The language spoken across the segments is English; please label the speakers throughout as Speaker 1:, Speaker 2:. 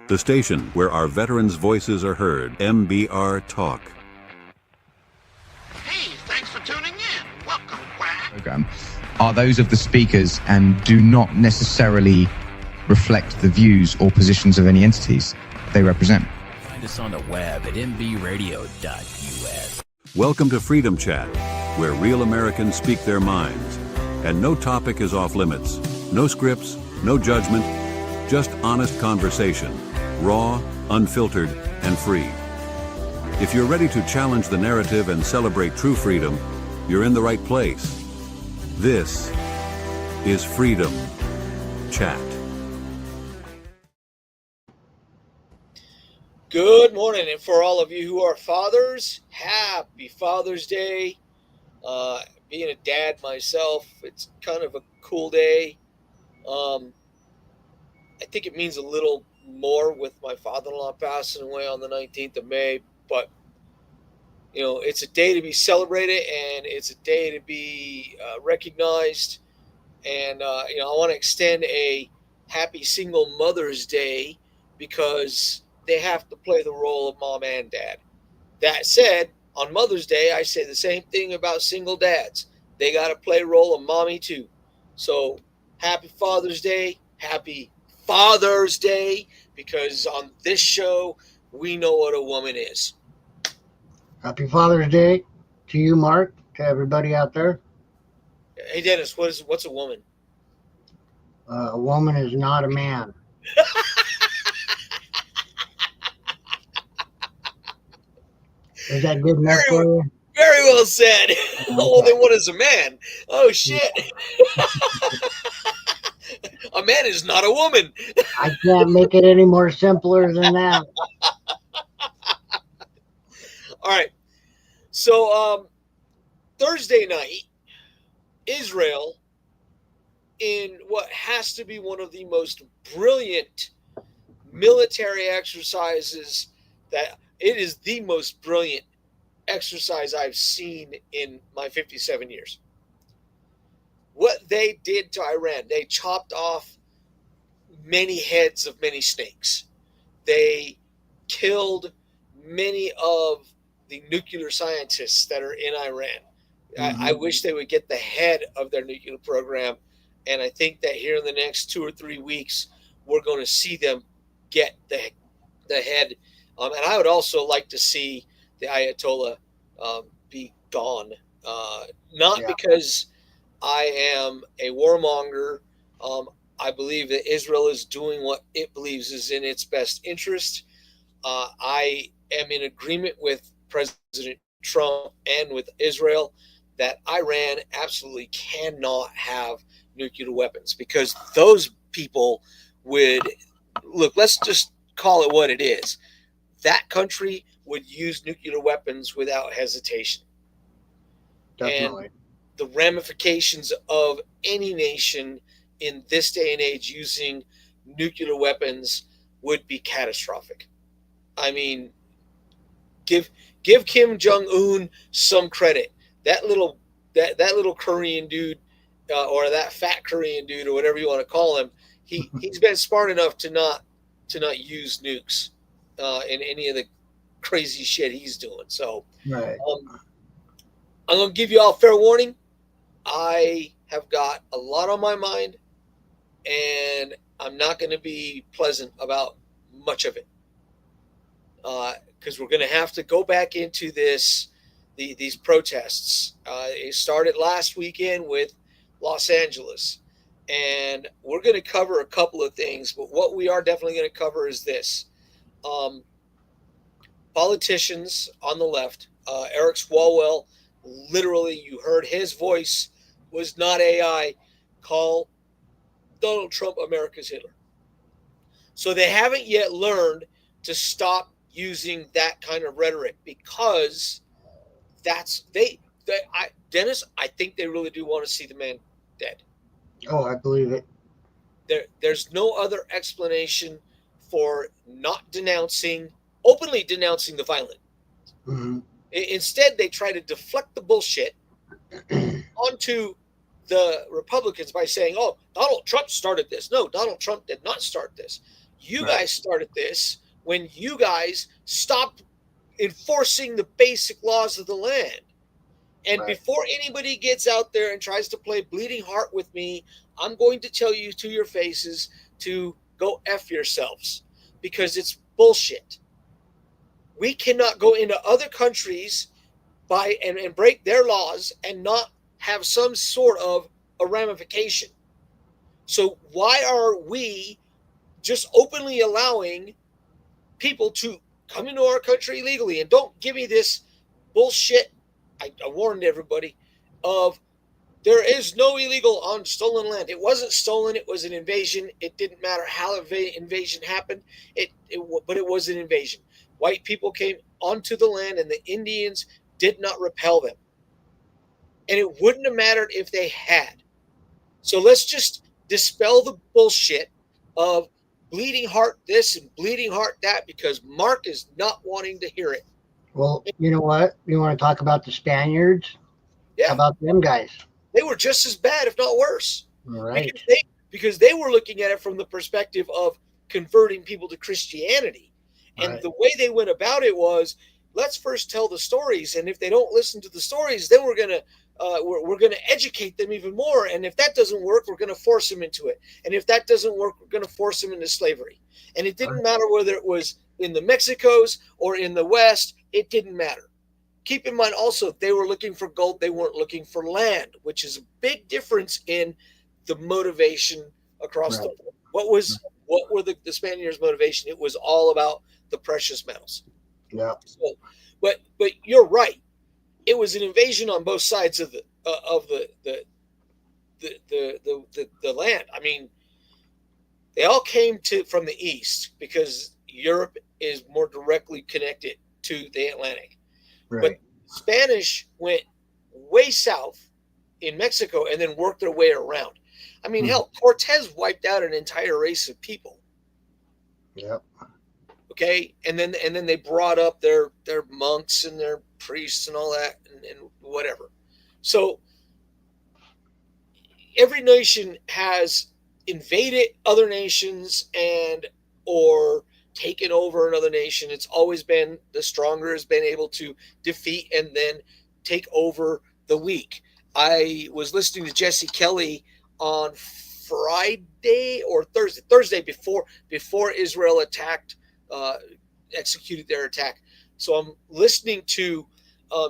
Speaker 1: the station where our veterans' voices are heard, MBR Talk.
Speaker 2: Hey, thanks for tuning in. Welcome, Quack.
Speaker 3: Program are those of the speakers and do not necessarily reflect the views or positions of any entities they represent.
Speaker 4: Find us on the web at mbradio.us.
Speaker 1: Welcome to Freedom Chat, where real Americans speak their minds. And no topic is off limits. No scripts, no judgment, just honest conversation, raw, unfiltered, and free. If you're ready to challenge the narrative and celebrate true freedom, you're in the right place. This is Freedom Chat.
Speaker 5: Good morning, and for all of you who are fathers, happy Father's Day. Being a dad myself, it's kind of a cool day. I think it means a little more with my father-in-law passing away on the 19th of May, but you know, it's a day to be celebrated and it's a day to be recognized. And you know, I want to extend a happy single Mother's Day because they have to play the role of mom and dad. That said, on Mother's Day, I say the same thing about single dads. They got to play a role of mommy too. So happy Father's Day, happy Father's Day, because on this show, we know what a woman is.
Speaker 6: Happy Father's Day to you, Mark, to everybody out there.
Speaker 5: Hey, Dennis, what's a woman?
Speaker 6: A woman is not a man. Is that good enough for you?
Speaker 5: Very well said. Well, then what is a man? Oh, shit. A man is not a woman.
Speaker 6: I can't make it any more simpler than that.
Speaker 5: All right. So Thursday night, Israel, in what has to be one of the most brilliant military exercises, that it is the most brilliant exercise I've seen in my 57 years. What they did to Iran, they chopped off many heads of many snakes. They killed many of the nuclear scientists that are in Iran. Mm-hmm. I wish they would get the head of their nuclear program. And I think that here in the next 2 or 3 weeks, we're going to see them get the head. And I would also like to see the Ayatollah be gone. Not because I am a warmonger. I believe that Israel is doing what it believes is in its best interest. I am in agreement with President Trump and with Israel that Iran absolutely cannot have nuclear weapons, because those people would, look, let's just call it what it is. That country would use nuclear weapons without hesitation.
Speaker 6: Definitely.
Speaker 5: And the ramifications of any nation in this day and age using nuclear weapons would be catastrophic. I mean, give Kim Jong-un some credit. That little Korean dude, or that fat Korean dude, or whatever you want to call him, he's been smart enough to not use nukes in any of the crazy shit he's doing. So
Speaker 6: right.
Speaker 5: I'm going to give you all fair warning. I have got a lot on my mind, and I'm not going to be pleasant about much of it, because we're going to have to go back into these protests. It started last weekend with Los Angeles, and we're going to cover a couple of things, but what we are definitely going to cover is this. Politicians on the left, Eric Swalwell, literally, you heard his voice, was not AI, call Donald Trump America's Hitler. So they haven't yet learned to stop using that kind of rhetoric, because Dennis, I think they really do want to see the man dead.
Speaker 6: Oh, I believe it.
Speaker 5: There's no other explanation for not openly denouncing the violence.
Speaker 6: Mm-hmm.
Speaker 5: Instead, they try to deflect the bullshit onto the Republicans by saying, oh, Donald Trump started this. No, Donald Trump did not start this. You
Speaker 6: Right.
Speaker 5: guys started this when you guys stopped enforcing the basic laws of the land. And
Speaker 6: Right.
Speaker 5: before anybody gets out there and tries to play bleeding heart with me, I'm going to tell you to your faces to go F yourselves, because it's bullshit. We cannot go into other countries and break their laws and not have some sort of a ramification. So why are we just openly allowing people to come into our country illegally? And don't give me this bullshit. I warned everybody of there is no illegal on stolen land. It wasn't stolen. It was an invasion. It didn't matter how invasion happened. But it was an invasion. White people came onto the land, and the Indians did not repel them. And it wouldn't have mattered if they had. So let's just dispel the bullshit of bleeding heart this and bleeding heart that, because Mark is not wanting to hear it.
Speaker 6: Well, you know what? You want to talk about the Spaniards?
Speaker 5: Yeah.
Speaker 6: How about them guys?
Speaker 5: They were just as bad, if not worse.
Speaker 6: All right.
Speaker 5: Because they were looking at it from the perspective of converting people to Christianity. And
Speaker 6: Right.
Speaker 5: the way they went about it was, let's first tell the stories, and if they don't listen to the stories, then we're gonna educate them even more. And if that doesn't work, we're gonna force them into it. And if that doesn't work, we're gonna force them into slavery. And it didn't matter whether it was in the Mexicos or in the West. It didn't matter. Keep in mind also, they were looking for gold. They weren't looking for land, which is a big difference in the motivation across the board. What were the Spaniards' motivation? It was all about the precious metals.
Speaker 6: Yeah.
Speaker 5: So, but you're right. It was an invasion on both sides of the land. I mean, they all came from the east because Europe is more directly connected to the Atlantic.
Speaker 6: Right.
Speaker 5: But Spanish went way south in Mexico and then worked their way around. I mean, hell, Cortez wiped out an entire race of people.
Speaker 6: Yep.
Speaker 5: Okay, and then they brought up their monks and their priests and all that and whatever. So every nation has invaded other nations or taken over another nation. It's always been the stronger has been able to defeat and then take over the weak. I was listening to Jesse Kelly on Friday or Thursday before Israel executed their attack. So I'm listening to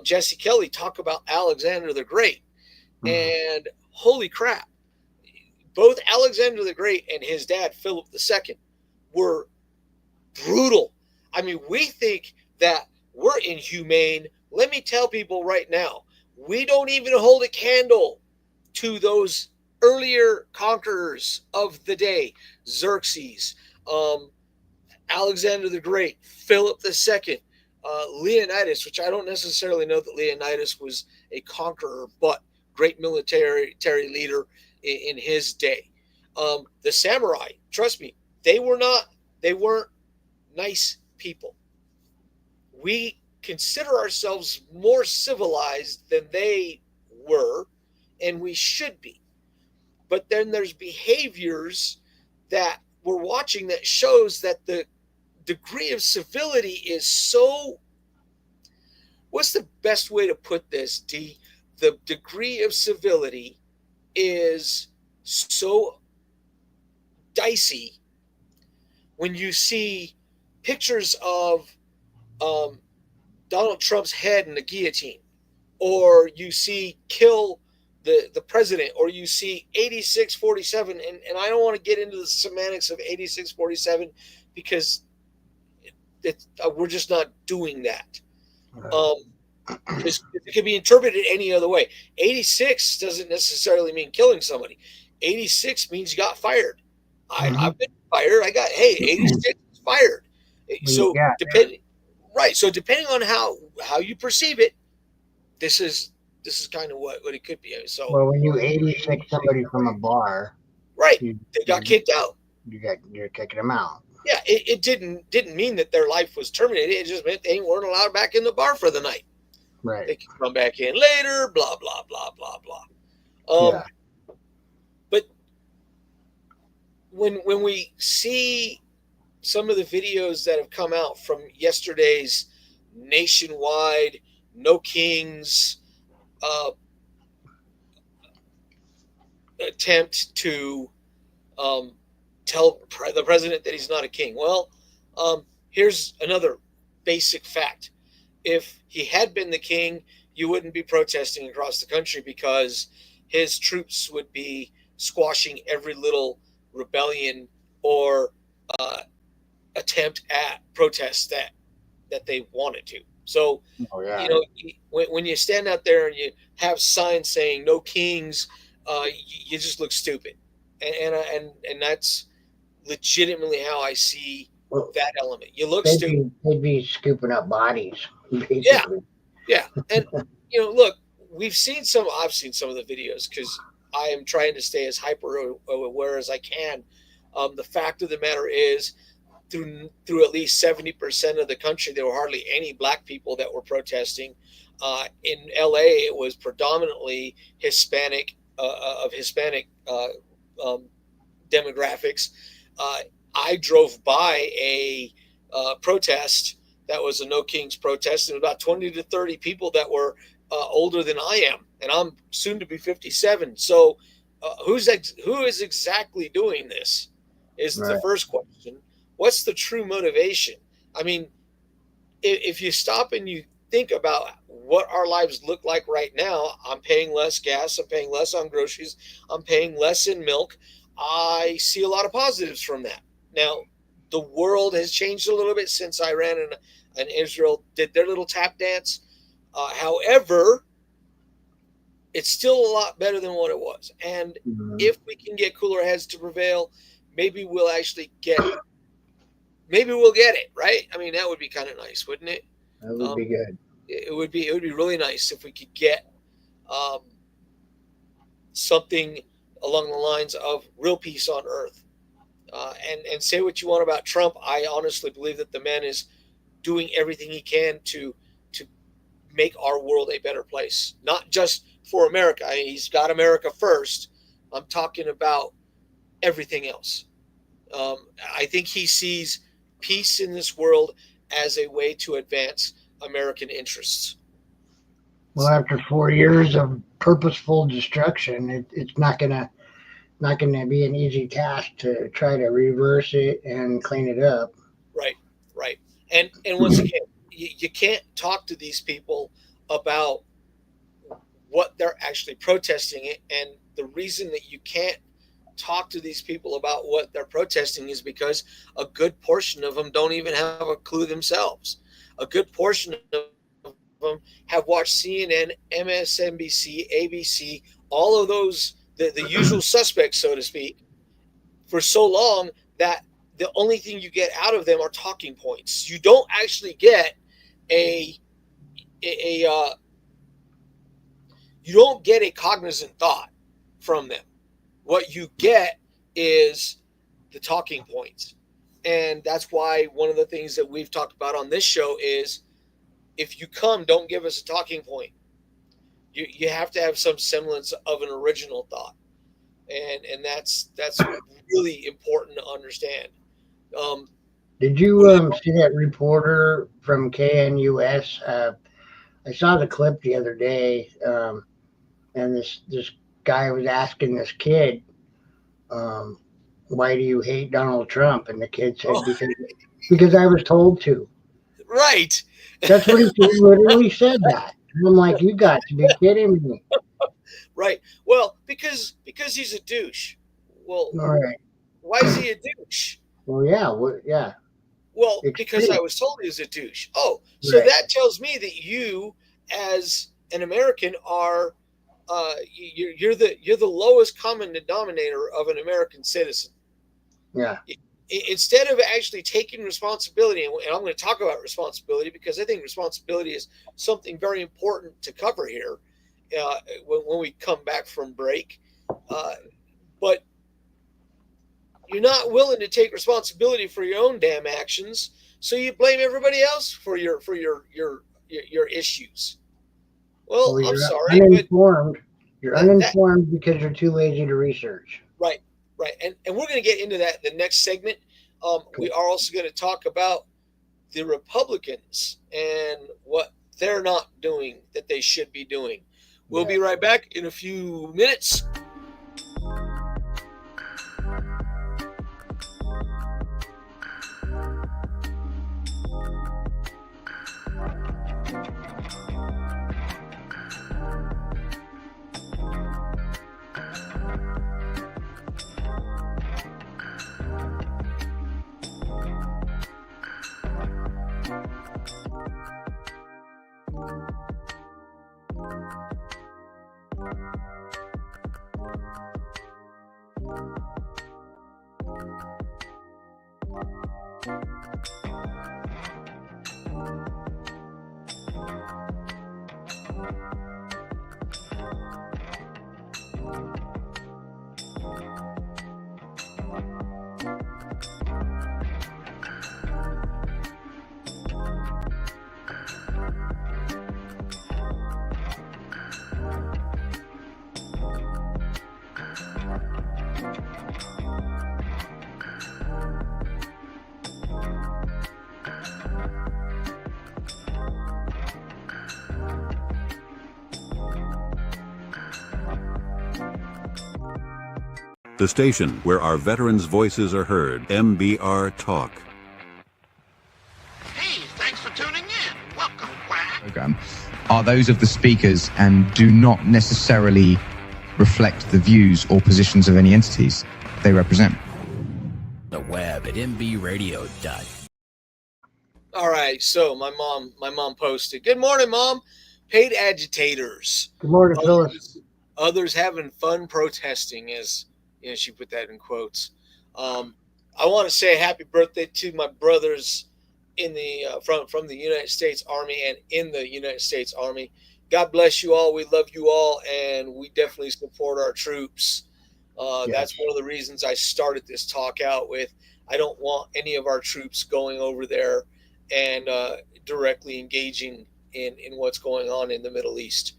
Speaker 5: Jesse Kelly talk about Alexander the Great, and holy crap, both Alexander the Great and his dad Philip II were brutal. I mean, we think that we're inhumane. Let me tell people right now, we don't even hold a candle to those earlier conquerors of the day. Xerxes, Alexander the Great, Philip II, Leonidas, which I don't necessarily know that Leonidas was a conqueror, but great military leader in his day. The samurai, trust me, they weren't nice people. We consider ourselves more civilized than they were, and we should be. But then there's behaviors that we're watching that shows that the degree of civility is so, what's the best way to put this, D? The degree of civility is so dicey when you see pictures of Donald Trump's head in the guillotine, or you see kill the president, or you see 8647, and I don't want to get into the semantics of 8647 because we're just not doing that.
Speaker 6: Right.
Speaker 5: It can be interpreted any other way. 86 doesn't necessarily mean killing somebody. 86 means you got fired. I've been fired. 86 is fired. So depending on how you perceive it, this is kind of what it could be. So
Speaker 6: Well, when you 86 somebody from a bar,
Speaker 5: right, they got kicked out.
Speaker 6: You're kicking them out.
Speaker 5: Yeah, it didn't mean that their life was terminated. It just meant they weren't allowed back in the bar for the night.
Speaker 6: Right.
Speaker 5: They could come back in later. Blah blah blah blah blah.
Speaker 6: Yeah.
Speaker 5: But when we see some of the videos that have come out from yesterday's nationwide No Kings attempt to tell the president that he's not a king. Well, here's another basic fact. If he had been the king, you wouldn't be protesting across the country because his troops would be squashing every little rebellion or attempt at protest that they wanted to. So, you know, when you stand out there and you have signs saying "No Kings," you just look stupid, and that's legitimately how I see that element. You look stupid.
Speaker 6: They'd be scooping up bodies, basically.
Speaker 5: Yeah, and you know, look, I've seen some of the videos because I am trying to stay as hyper aware as I can. The fact of the matter is, through at least 70% of the country, there were hardly any black people that were protesting. In LA, it was predominantly Hispanic demographics. I drove by a protest that was a No Kings protest, and about 20 to 30 people that were older than I am, and I'm soon to be 57. So, who is exactly doing this? Is the first question. What's the true motivation? I mean, if you stop and you think about what our lives look like right now, I'm paying less gas, I'm paying less on groceries, I'm paying less in milk. I see a lot of positives from that. Now, the world has changed a little bit since Iran and Israel did their little tap dance. However, it's still a lot better than what it was. And if we can get cooler heads to prevail, maybe we'll actually get it. Maybe we'll get it, right? I mean, that would be kind of nice, wouldn't it?
Speaker 6: That would be good.
Speaker 5: It would be really nice if we could get something along the lines of real peace on earth. And say what you want about Trump, I honestly believe that the man is doing everything he can to make our world a better place, not just for America. I mean, he's got America first. I'm talking about everything else. I think he sees peace in this world as a way to advance American interests.
Speaker 6: Well, after 4 years of purposeful destruction, it's not gonna be an easy task to try to reverse it and clean it up.
Speaker 5: Right. And once again, you can't talk to these people about what they're actually protesting. And the reason that you can't talk to these people about what they're protesting is because a good portion of them don't even have a clue themselves. A good portion of them have watched CNN, MSNBC, ABC, all of those, the usual suspects, so to speak, for so long that the only thing you get out of them are talking points. You don't actually get you don't get a cognizant thought from them. What you get is the talking points. And that's why one of the things that we've talked about on this show is if you come, don't give us a talking point. You have to have some semblance of an original thought. And that's really important to understand.
Speaker 6: Did you see that reporter from KNUS? I saw the clip the other day, and this guy was asking this kid, why do you hate Donald Trump? And the kid said, because I was told to.
Speaker 5: Right.
Speaker 6: That's what he literally said that. And I'm like, you got to be kidding me.
Speaker 5: Right. Well, because he's a douche. Well,
Speaker 6: all right.
Speaker 5: Why is he a douche?
Speaker 6: Well, yeah.
Speaker 5: Well, because I was told he was a douche. Oh, so that tells me that you, as an American, are you're the lowest common denominator of an American citizen.
Speaker 6: Yeah.
Speaker 5: Instead of actually taking responsibility, and I'm going to talk about responsibility because I think responsibility is something very important to cover here when we come back from break. But you're not willing to take responsibility for your own damn actions, so you blame everybody else for your issues. Well, I'm sorry,
Speaker 6: uninformed. You're uninformed because you're too lazy to research.
Speaker 5: Right. And we're going to get into that in the next segment. We are also going to talk about the Republicans and what they're not doing that they should be doing. We'll be right back in a few minutes.
Speaker 1: The station where our veterans' voices are heard, MBR Talk.
Speaker 2: Hey, thanks for tuning in. Welcome, Quack.
Speaker 3: Program are those of the speakers and do not necessarily reflect the views or positions of any entities they represent.
Speaker 4: The web at mbradio.com.
Speaker 5: All right, so my mom posted, "Good morning, Mom. Paid agitators.
Speaker 6: Good morning, Phyllis.
Speaker 5: Others having fun protesting," as she put that in quotes. I want to say happy birthday to my brothers in the from the United States Army and in the United States Army. God bless you all. We love you all, and we definitely support our troops. That's one of the reasons I started this talk out with. I don't want any of our troops going over there and directly engaging in what's going on in the Middle East.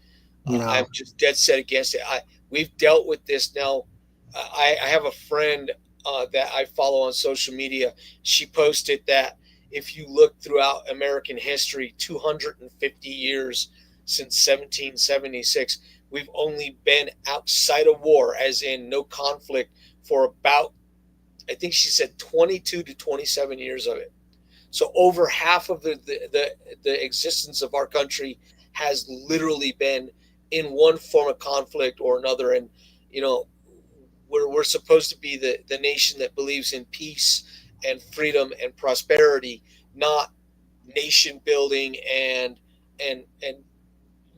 Speaker 5: I'm just dead set against it. We've dealt with this now. I have a friend that I follow on social media. She posted that if you look throughout American history, 250 years since 1776, we've only been outside of war, as in no conflict, for about, I think she said 22 to 27 years of it. So over half of the existence of our country has literally been in one form of conflict or another. And, we're supposed to be the nation that believes in peace and freedom and prosperity, not nation building and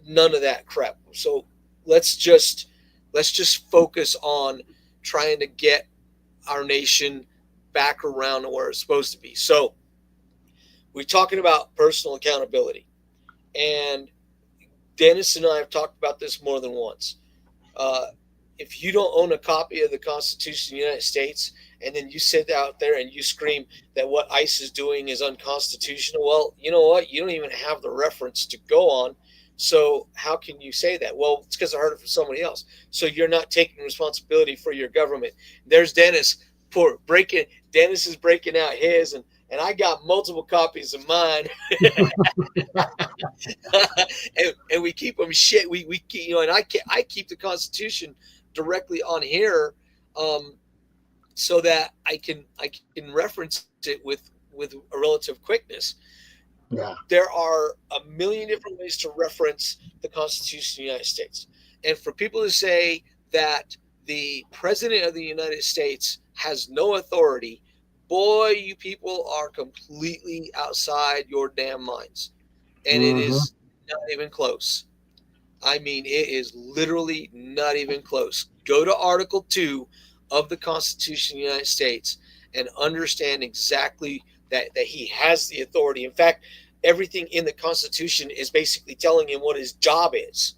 Speaker 5: none of that crap. So let's just focus on trying to get our nation back around to where it's supposed to be. So we're talking about personal accountability, and Dennis and I have talked about this more than once. If you don't own a copy of the Constitution of the United States, and then you sit out there and you scream that what ICE is doing is unconstitutional, well, you know what? You don't even have the reference to go on. So how can you say that? Well, it's because I heard it from somebody else. So you're not taking responsibility for your government. There's Dennis Dennis is breaking out his, and I got multiple copies of mine, and we keep them shit. We keep, and I keep the Constitution directly on here, so that I can reference it with a relative quickness.
Speaker 6: Yeah.
Speaker 5: There are a million different ways to reference the Constitution of the United States, and for people to say that the President of the United States has no authority, boy, you people are completely outside your damn minds. And it is not even close. I mean, it is literally not even close. Go to Article 2 of the Constitution of the United States and understand exactly that he has the authority. In fact, everything in the Constitution is basically telling him what his job is.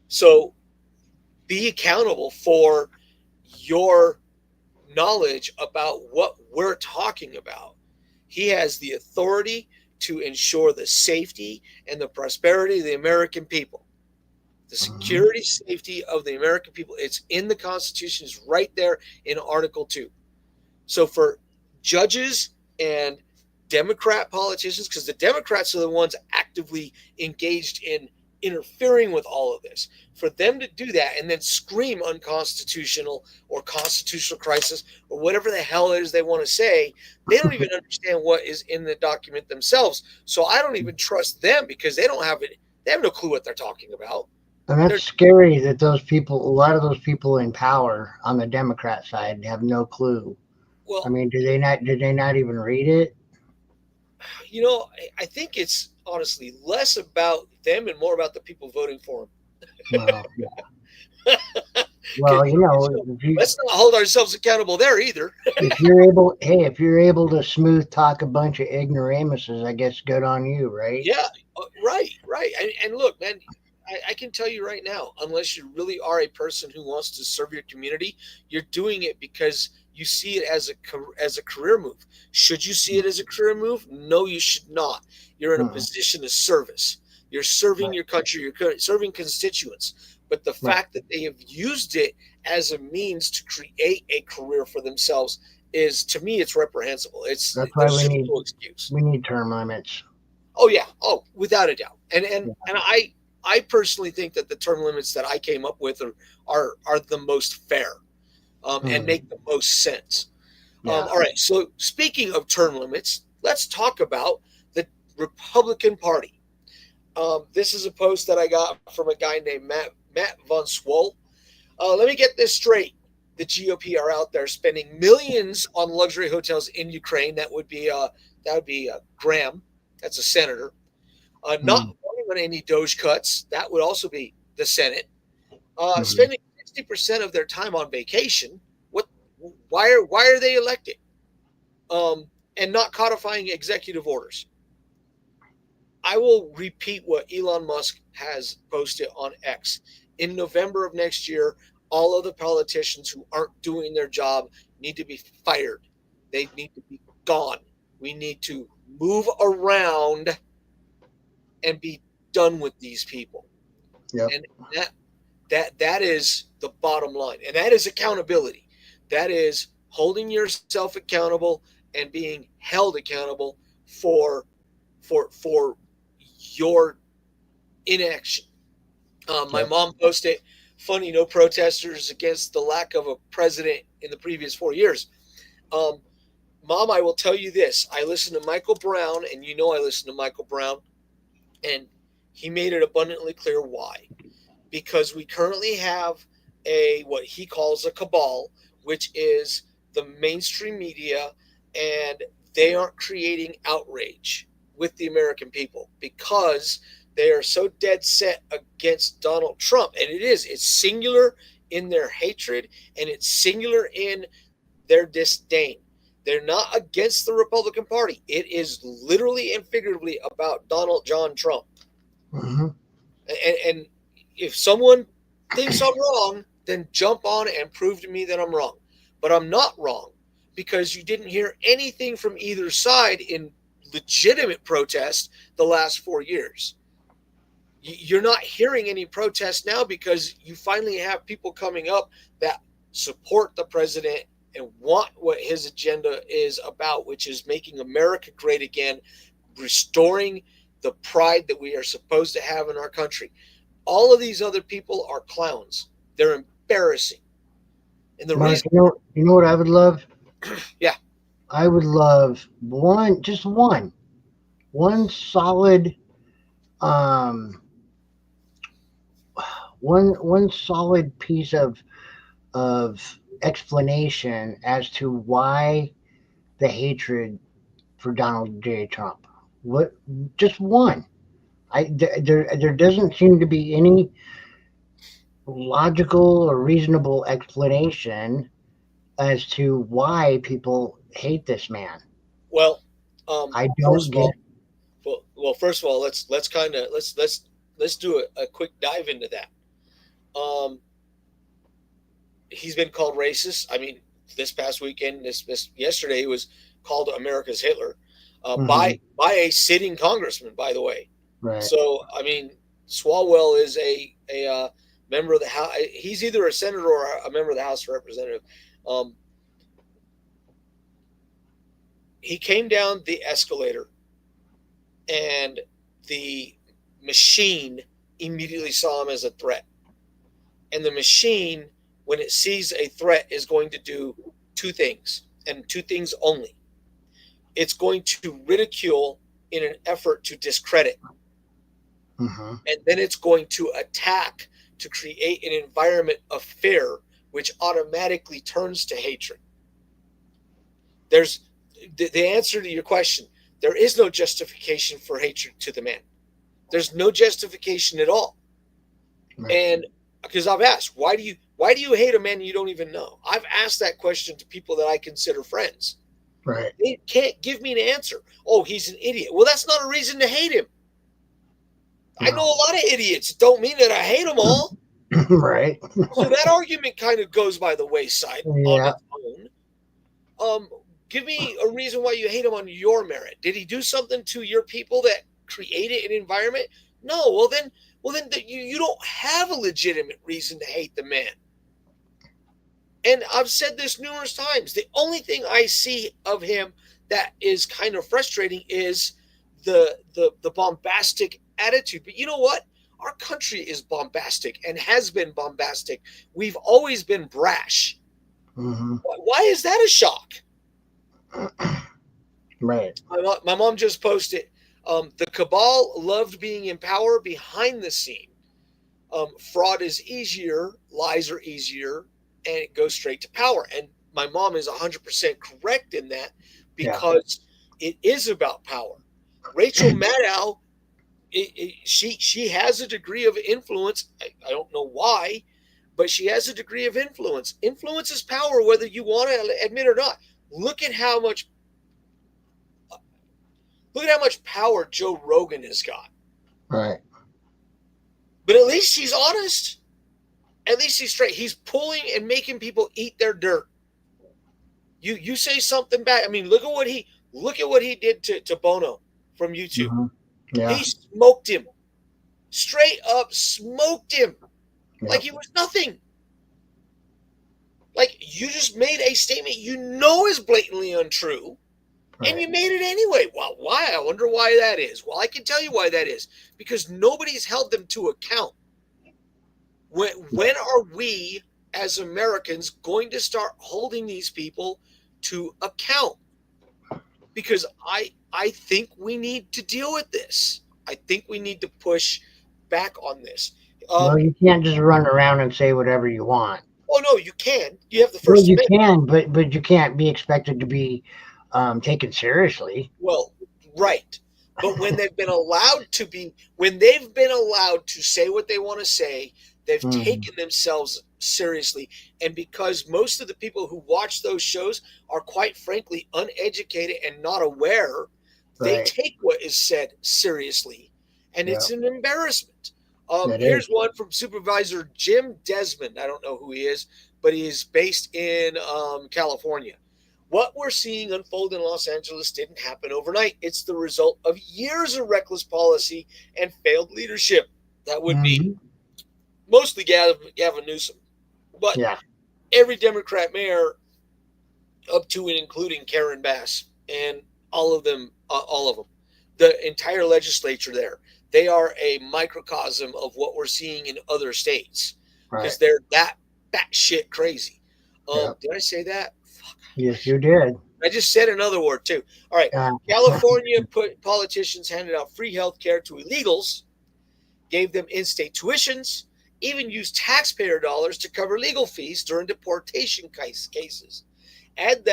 Speaker 5: So be accountable for your knowledge about what we're talking about. He has the authority to ensure the safety and the prosperity of the American people. The security, safety of the American people. It's in the Constitution. It's right there in Article 2. So for judges and Democrat politicians, because the Democrats are the ones actively engaged in interfering with all of this, for them to do that and then scream unconstitutional or constitutional crisis or whatever the hell it is they want to say, they don't even understand what is in the document themselves. So I don't even trust them, because they don't have it. They have no clue what they're talking about.
Speaker 6: And that's scary that those people, a lot of those people in power on the Democrat side, have no clue.
Speaker 5: Well,
Speaker 6: I mean, did they not even read it?
Speaker 5: you know, I think it's honestly less about them and more about the people voting for them.
Speaker 6: Well, yeah. Well, you know,
Speaker 5: Let's not hold ourselves accountable there either.
Speaker 6: if you're able to smooth talk a bunch of ignoramuses, I guess good on you, right?
Speaker 5: Yeah, right. And look, man, I can tell you right now, unless you really are a person who wants to serve your community, you're doing it because you see it as a career move. Should you see it as a career move? No, you should not. You're in a position of service. You're serving your country. You're serving constituents. But the fact that they have used it as a means to create a career for themselves is, to me, it's reprehensible. That's
Speaker 6: why
Speaker 5: no excuse.
Speaker 6: We need term limits.
Speaker 5: Oh yeah. Oh, without a doubt. And I personally think that the term limits that I came up with are the most fair, and make the most sense.
Speaker 6: Yeah.
Speaker 5: All right. So speaking of term limits, let's talk about the Republican Party. This is a post that I got from a guy named Matt Von Swol. Let me get this straight. The GOP are out there spending millions on luxury hotels in Ukraine. That would be Graham. That's a senator. Not voting on any Doge cuts. That would also be the Senate. Spending 60% of their time on vacation. Why are they elected? And not codifying executive orders. I will repeat what Elon Musk has posted on X. In November of next year, all of the politicians who aren't doing their job need to be fired. They need to be gone. We need to move around and be done with these people.
Speaker 6: Yep.
Speaker 5: And that is the bottom line. And that is accountability. That is holding yourself accountable and being held accountable for your inaction. My mom posted, funny, no protesters against the lack of a president in the previous 4 years. Mom, I will tell you this. I listen to Michael Brown, and you know I listen to Michael Brown, and he made it abundantly clear why. Because we currently have what he calls a cabal, which is the mainstream media, and they aren't creating outrage with the American people because they are so dead set against Donald Trump. And it's singular in their hatred, and it's singular in their disdain. They're not against the Republican Party. It is literally and figuratively about Donald John Trump.
Speaker 6: Mm-hmm.
Speaker 5: And if someone thinks I'm wrong, then jump on and prove to me that I'm wrong. But I'm not wrong, because you didn't hear anything from either side in legitimate protest the last 4 years. You're not hearing any protest now because you finally have people coming up that support the president and want what his agenda is about, which is making America great again, restoring the pride that we are supposed to have in our country. All of these other people are clowns. They're embarrassing. And the
Speaker 6: Mark,
Speaker 5: reason,
Speaker 6: you know what I would love?
Speaker 5: Yeah.
Speaker 6: I would love one solid, one solid piece of explanation as to why the hatred for Donald J. Trump. What? Just one. There doesn't seem to be any logical or reasonable explanation as to why people hate this man.
Speaker 5: well,
Speaker 6: I don't get.
Speaker 5: well, first of all, let's do a quick dive into that. He's been called racist. I mean, this past weekend, yesterday, he was called America's Hitler by a sitting congressman, by the way.
Speaker 6: Right.
Speaker 5: So, I mean, Swalwell is a member of the House. He's either a senator or a member of the House of Representatives. He was called America's Hitler by a sitting congressman, by the way. So, I mean, Swalwell is a member of the House. He's either a senator or a member of the House of Representatives. He's either a senator or a member of the House of Representatives. he came down the escalator, and the machine immediately saw him as a threat. And the machine, when it sees a threat, is going to do two things, and two things only. It's going to ridicule in an effort to discredit.
Speaker 6: Mm-hmm.
Speaker 5: And then it's going to attack to create an environment of fear, which automatically turns to hatred. There's the answer to your question. There is no justification for hatred to the man. There's no justification at all.
Speaker 6: Right.
Speaker 5: And because I've asked, why do you hate a man you don't even know? I've asked that question to people that I consider friends.
Speaker 6: Right.
Speaker 5: They can't give me an answer. Oh, he's an idiot. Well, that's not a reason to hate him. I know a lot of idiots. Don't mean that I hate them all.
Speaker 6: Right.
Speaker 5: So that argument kind of goes by the wayside on its own. Give me a reason why you hate him on your merit. Did he do something to your people that created an environment? No. Well, then you don't have a legitimate reason to hate the man. And I've said this numerous times. The only thing I see of him that is kind of frustrating is the bombastic attitude. But you know what? Our country is bombastic and has been bombastic. We've always been brash.
Speaker 6: Mm-hmm.
Speaker 5: Why is that a shock?
Speaker 6: Right.
Speaker 5: My mom just posted, the cabal loved being in power behind the scene. Fraud is easier, lies are easier, and it goes straight to power. And my mom is 100% correct in that, because it is about power. Rachel Maddow, she has a degree of influence. I don't know why, but she has a degree of influence. Influence is power, whether you want to admit or not. Look at how much power Joe Rogan has got.
Speaker 6: Right.
Speaker 5: But at least he's honest. At least he's straight. He's pulling and making people eat their dirt. You say something bad. I mean, look at what he did to Bono from YouTube.
Speaker 6: Mm-hmm. Yeah.
Speaker 5: He smoked him. Straight up smoked him.
Speaker 6: Yep.
Speaker 5: Like he was nothing. Like, you just made a statement you know is blatantly untrue,
Speaker 6: Right.
Speaker 5: and you made it anyway. Well, why? I wonder why that is. Well, I can tell you why that is. Because nobody's held them to account. When are we, as Americans, going to start holding these people to account? Because I think we need to deal with this. I think we need to push back on this.
Speaker 6: Well, you can't just run around and say whatever you want.
Speaker 5: Oh, no, you can. You have the
Speaker 6: Well,
Speaker 5: First
Speaker 6: you
Speaker 5: Amendment.
Speaker 6: can, but you can't be expected to be taken seriously.
Speaker 5: Well, right. But when they've been allowed to say what they want to say, they've taken themselves seriously. And because most of the people who watch those shows are quite frankly uneducated and not aware, they
Speaker 6: Right.
Speaker 5: take what is said seriously. And it's an embarrassment.
Speaker 6: It
Speaker 5: Here's
Speaker 6: is.
Speaker 5: one from Supervisor Jim Desmond. I don't know who he is, but he is based in California. What we're seeing unfold in Los Angeles didn't happen overnight. It's the result of years of reckless policy and failed leadership. That would be mostly Gavin Newsom. But
Speaker 6: Yeah.
Speaker 5: every Democrat mayor up to and including Karen Bass and all of them, the entire legislature there, they are a microcosm of what we're seeing in other states because
Speaker 6: Right.
Speaker 5: they're that batshit crazy.
Speaker 6: Yeah.
Speaker 5: Did I say that?
Speaker 6: Yes, you did.
Speaker 5: I just said another word too. All right. California politicians handed out free health care to illegals, gave them in-state tuitions, even used taxpayer dollars to cover legal fees during deportation cases. Add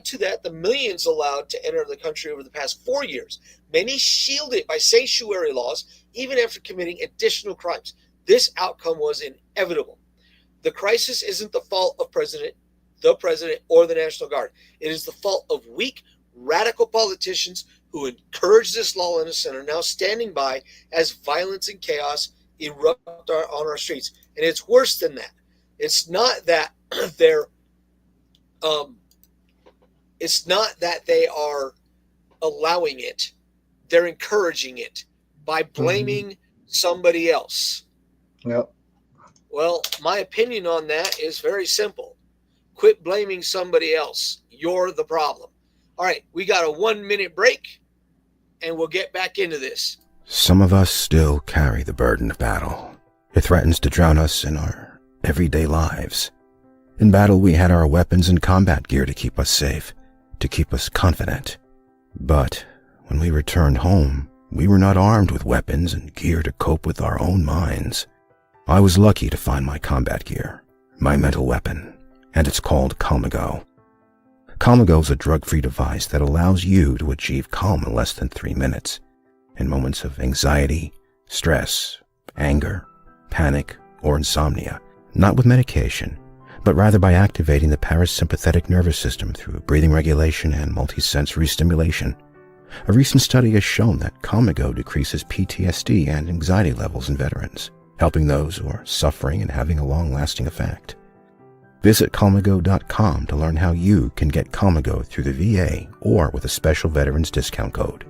Speaker 5: to that the millions allowed to enter the country over the past 4 years, many shielded by sanctuary laws, even after committing additional crimes. This outcome was inevitable. The crisis isn't the fault of the president or the National Guard. It is the fault of weak, radical politicians who encourage this lawlessness and are now standing by as violence and chaos erupt on our streets. And it's worse than that. It's not that they are allowing it. They're encouraging it by blaming somebody else.
Speaker 6: Yep.
Speaker 5: Well, my opinion on that is very simple. Quit blaming somebody else. You're the problem. All right, we got a 1-minute break, and we'll get back into this.
Speaker 7: Some of us still carry the burden of battle. It threatens to drown us in our everyday lives. In battle, we had our weapons and combat gear to keep us safe, to keep us confident. But when we returned home, we were not armed with weapons and gear to cope with our own minds. I was lucky to find my combat gear, my mental weapon, and it's called Calmago. Calmago is a drug-free device that allows you to achieve calm in less than 3 minutes in moments of anxiety, stress, anger, panic, or insomnia, not with medication, but rather by activating the parasympathetic nervous system through breathing regulation and multisensory stimulation. A recent study has shown that Calmago decreases PTSD and anxiety levels in veterans, helping those who are suffering and having a long-lasting effect. Visit Calmago.com to learn how you can get Calmago through the VA or with a special veterans discount code.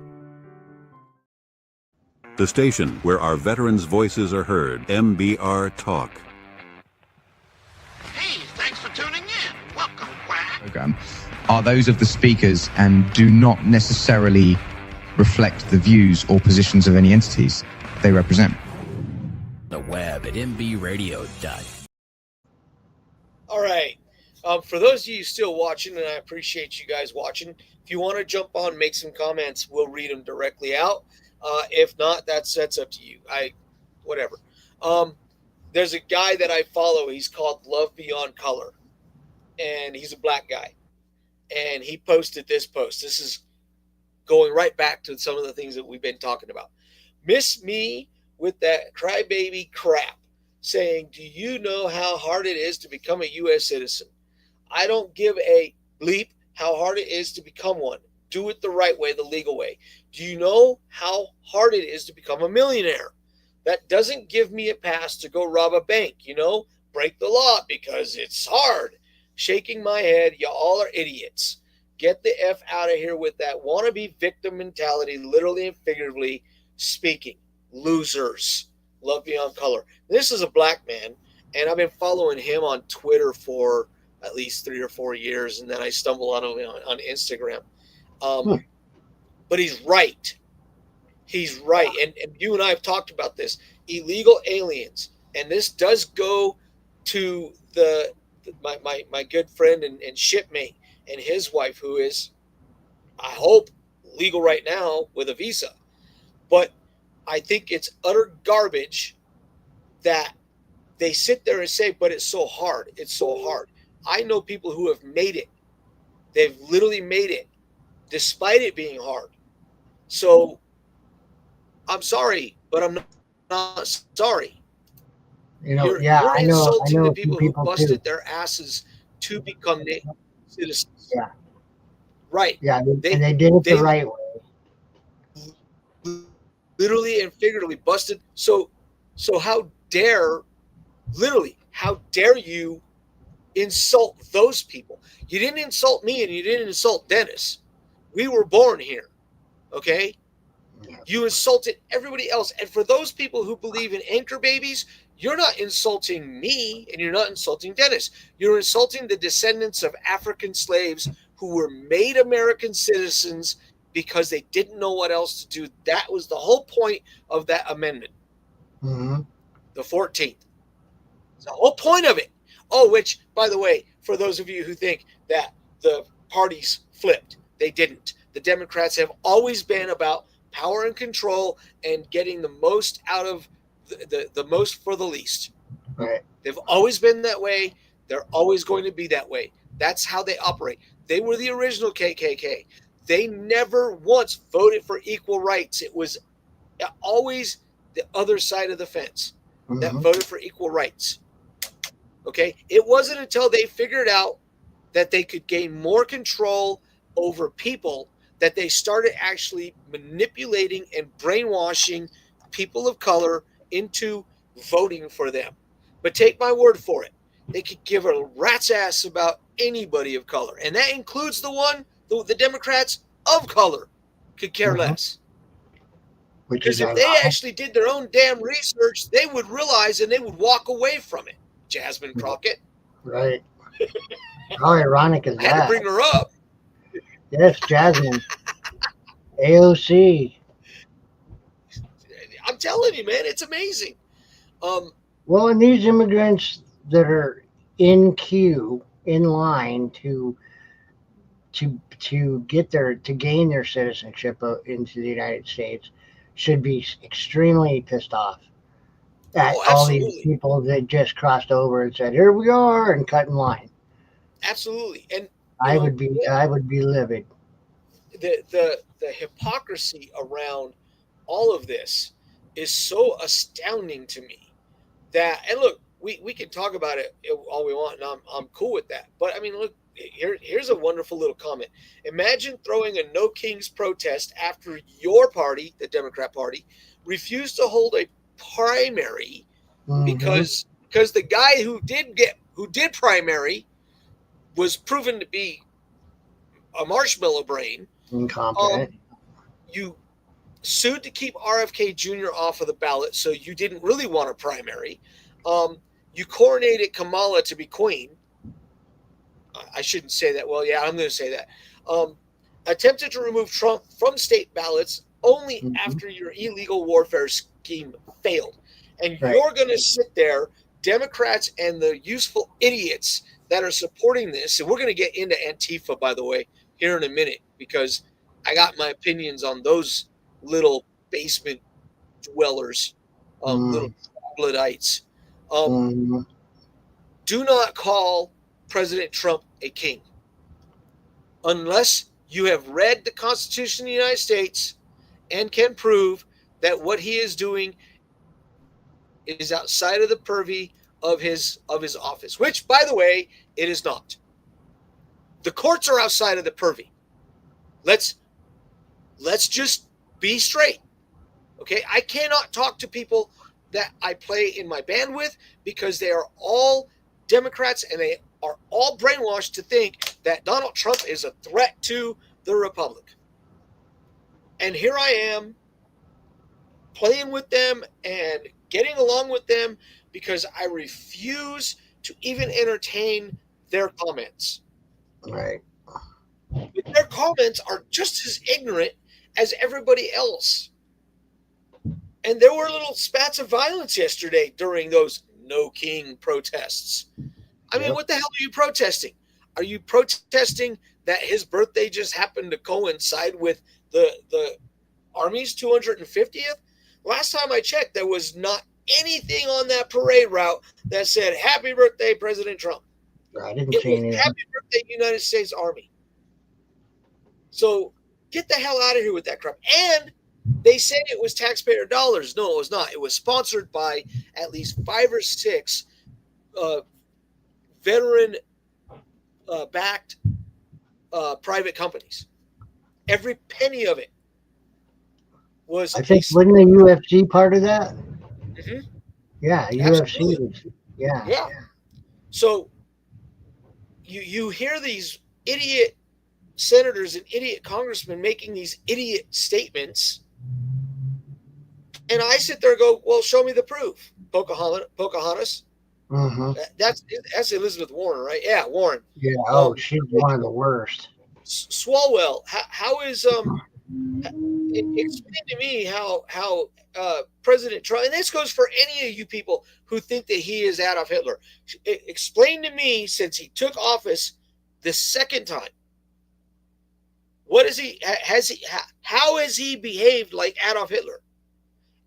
Speaker 1: The station where our veterans' voices are heard, MBR Talk.
Speaker 2: Hey, thanks for tuning in. Welcome, Quack.
Speaker 3: Program are those of the speakers and do not necessarily reflect the views or positions of any entities they represent.
Speaker 4: The web at nbradio.net.
Speaker 5: All right. For those of you still watching, and I appreciate you guys watching, if you want to jump on, make some comments, we'll read them directly out. If not, that's up to you. Whatever. There's a guy that I follow. He's called Love Beyond Color, and he's a black guy. And he posted this post. This is going right back to some of the things that we've been talking about. Miss me with that crybaby crap, saying, do you know how hard it is to become a U.S. citizen? I don't give a bleep how hard it is to become one. Do it the right way, the legal way. Do you know how hard it is to become a millionaire? That doesn't give me a pass to go rob a bank, break the law because it's hard. Shaking my head, you all are idiots. Get the F out of here with that wannabe victim mentality, literally and figuratively speaking. Losers. Love Beyond Color. This is a black man, and I've been following him on Twitter for at least 3 or 4 years, and then I stumbled on him on Instagram. But he's right. He's right. And you and I have talked about this. Illegal aliens. And this does go to my good friend and shipmate and his wife, who is, I hope, legal right now with a visa. But I think it's utter garbage that they sit there and say, but it's so hard. It's so hard. I know people who have made it. They've literally made it despite it being hard. So I'm sorry, but I'm not sorry. You're insulting the people who busted their asses to become citizens.
Speaker 6: Yeah.
Speaker 5: Right.
Speaker 6: Yeah, and they did it the right way.
Speaker 5: Literally and figuratively busted. So how dare you insult those people? You didn't insult me and you didn't insult Dennis. We were born here. Okay? You insulted everybody else. And for those people who believe in anchor babies, you're not insulting me and you're not insulting Dennis. You're insulting the descendants of African slaves who were made American citizens because they didn't know what else to do. That was the whole point of that amendment.
Speaker 6: Mm-hmm.
Speaker 5: The 14th. It's the whole point of it. Oh, which, by the way, for those of you who think that the parties flipped, they didn't. The Democrats have always been about power and control and getting the most out of the most for the least.
Speaker 6: Right.
Speaker 5: They've always been that way. They're always going to be that way. That's how they operate. They were the original KKK. They never once voted for equal rights. It was always the other side of the fence that voted for equal rights. Okay? It wasn't until they figured out that they could gain more control over people that they started actually manipulating and brainwashing people of color into voting for them. But take my word for it. They could give a rat's ass about anybody of color. And that includes the Democrats of color could care less. Because if they actually did their own damn research, they would realize and they would walk away from it. Jasmine Crockett.
Speaker 6: Right. How ironic is that?
Speaker 5: I had to bring her up.
Speaker 6: Yes, Jasmine. AOC.
Speaker 5: I'm telling you, man, it's amazing.
Speaker 6: Well, and these immigrants that are in queue, in line to gain their citizenship into the United States should be extremely pissed off at
Speaker 5: Oh,
Speaker 6: all these
Speaker 5: absolutely.
Speaker 6: people that just crossed over and said, "Here we are," and cut in line.
Speaker 5: Absolutely. And,
Speaker 6: I would be livid.
Speaker 5: the hypocrisy around all of this is so astounding to me that, and look, we can talk about it all we want, and I'm cool with that. But I mean, look, here's a wonderful little comment. Imagine throwing a No Kings protest after your party, the Democrat Party, refused to hold a primary because the guy who did primary was proven to be a marshmallow brain.
Speaker 6: Incompetent.
Speaker 5: You sued to keep RFK Jr. off of the ballot, so you didn't really want a primary. You coronated Kamala to be queen. I shouldn't say that. Well, yeah, I'm going to say that. Attempted to remove Trump from state ballots only after your illegal warfare scheme failed. And
Speaker 6: Right.
Speaker 5: you're going to sit there, Democrats and the useful idiots that are supporting this. And we're going to get into Antifa, by the way, here in a minute, because I got my opinions on those little basement dwellers, little troglodytes. Do not call President Trump a king unless you have read the Constitution of the United States and can prove that what he is doing is outside of the purview of his office, which, by the way, it is not. The courts are outside of the purview. Let's just be straight. Okay? I cannot talk to people that I play in my band with because they are all Democrats and they are all brainwashed to think that Donald Trump is a threat to the Republic. And here I am playing with them and getting along with them because I refuse to even entertain their comments.
Speaker 6: Right.
Speaker 5: Their comments are just as ignorant as everybody else. And there were little spats of violence yesterday during those No King protests. I mean, what the hell are you protesting? Are you protesting that his birthday just happened to coincide with the Army's 250th? Last time I checked, there was not anything on that parade route that said, "Happy birthday, President Trump."
Speaker 6: I didn't
Speaker 5: It
Speaker 6: see
Speaker 5: was
Speaker 6: anything.
Speaker 5: "Happy birthday, United States Army." So get the hell out of here with that crap. And they said it was taxpayer dollars. No, it was not. It was sponsored by at least 5 or 6 veteran-backed private companies. Every penny of it was.
Speaker 6: I think wasn't the UFC part of that?
Speaker 5: Mhm.
Speaker 6: Yeah,
Speaker 5: Absolutely.
Speaker 6: UFC. Was, yeah.
Speaker 5: Yeah. So you hear these idiot senators and idiot congressmen making these idiot statements, and I sit there and go, "Well, show me the proof." Pocahontas. That's Elizabeth Warren, right? Yeah, Warren.
Speaker 6: Yeah. Oh, she's one of the worst.
Speaker 5: Swalwell. How is explain to me how President Trump, and this goes for any of you people who think that he is Adolf Hitler. Explain to me, since he took office the second time, how has he behaved like Adolf Hitler?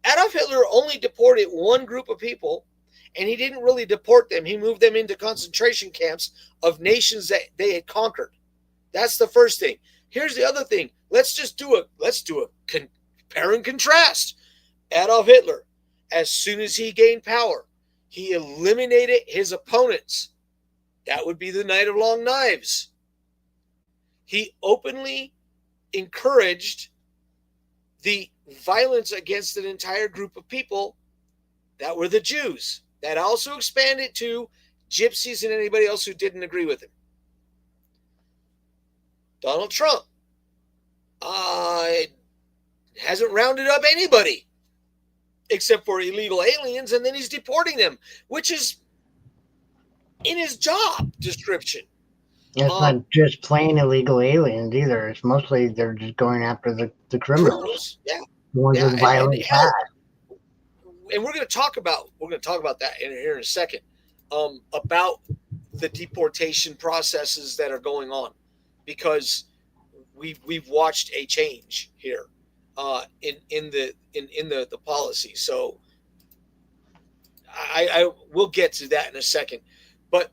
Speaker 5: Adolf Hitler only deported one group of people, and he didn't really deport them. He moved them into concentration camps of nations that they had conquered. That's the first thing. Here's the other thing. Let's do a compare and contrast. Adolf Hitler, as soon as he gained power, he eliminated his opponents. That would be the Night of Long Knives. He openly encouraged the violence against an entire group of people that were the Jews. That also expanded to gypsies and anybody else who didn't agree with him. Donald Trump hasn't rounded up anybody except for illegal aliens, and then he's deporting them, which is in his job description.
Speaker 6: It's not just plain illegal aliens either. It's mostly they're just going after the criminals.
Speaker 5: Yeah.
Speaker 6: The ones with violent past.
Speaker 5: And we're going to talk about that here in a second, about the deportation processes that are going on, because we've watched a change here in the policy. So I will get to that in a second, but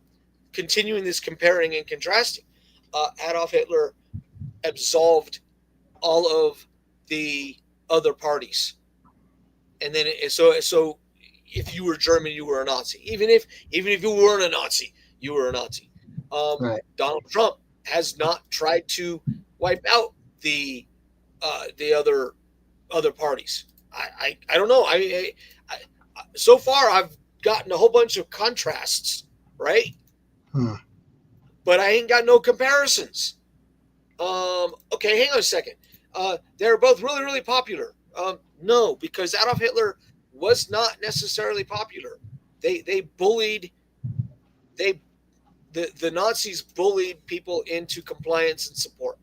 Speaker 5: continuing this comparing and contrasting, Adolf Hitler absolved all of the other parties. And then so if you were German, you were a Nazi. Even if you weren't a Nazi, you were a Nazi.
Speaker 6: Right.
Speaker 5: Donald Trump has not tried to wipe out the other parties. I don't know. I so far I've gotten a whole bunch of contrasts, right? But I ain't got no comparisons. Okay, hang on a second. They're both really, really popular. No, because Adolf Hitler was not necessarily popular. The Nazis bullied people into compliance and support.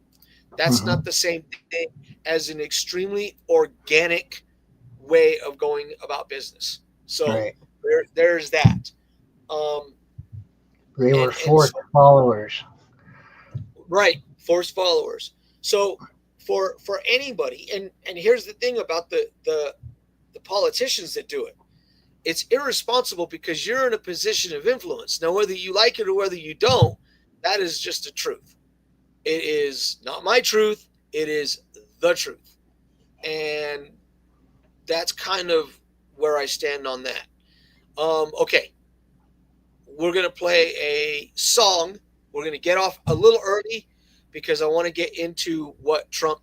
Speaker 5: That's not the same thing as an extremely organic way of going about business. So there's that.
Speaker 6: They were forced followers.
Speaker 5: Right, forced followers. So for anybody, and here's the thing about the politicians that do it. It's irresponsible because you're in a position of influence. Now, whether you like it or whether you don't, that is just the truth. It is not my truth. It is the truth. And that's kind of where I stand on that. Okay. We're going to play a song. We're going to get off a little early because I want to get into what Trump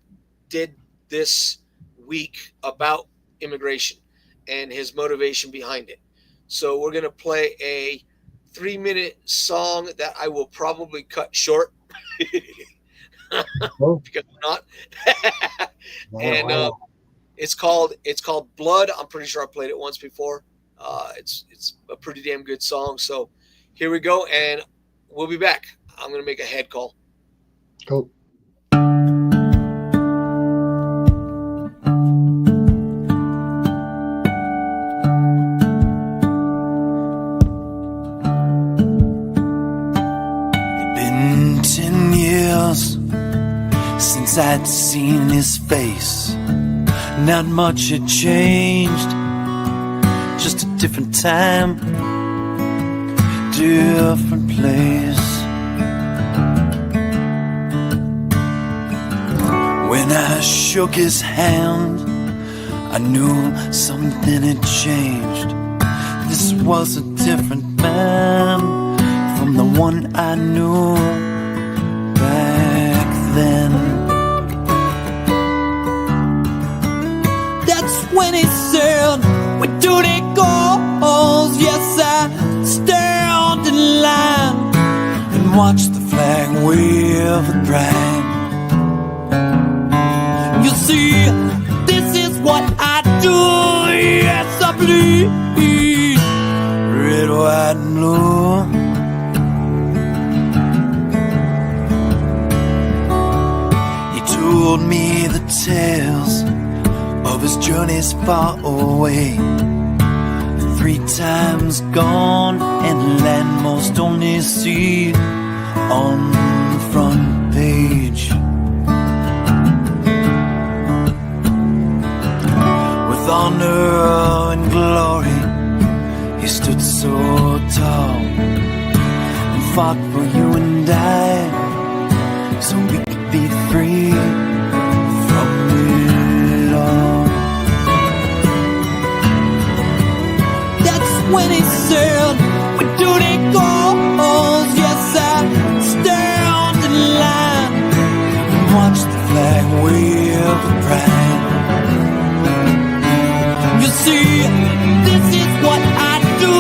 Speaker 5: did this week about immigration and his motivation behind it. So we're going to play a 3-minute song that I will probably cut short because I'm not. And it's called Blood. I'm pretty sure I played it once before. It's a pretty damn good song. So here we go, and we'll be back. I'm going to make a head call.
Speaker 6: Cool.
Speaker 8: Since I'd seen his face, not much had changed, just a different time, different place. When I shook his hand, I knew something had changed. This was a different man from the one I knew back then. When he said, we do the goals, yes, I stand in line and watch the flag wave and bright. You see, this is what I do, yes, I bleed red, white, and blue. He told me the tales of his journeys far away, 3 times gone and land most only see on the front page. With honor and glory, he stood so tall and fought for you and I, so we could be free from it all. When he said, we do the goals, yes, I stand in line and watch the flag wave and pride. You see, this is what I do,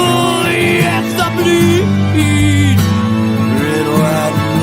Speaker 8: yes, I bleed red, white, and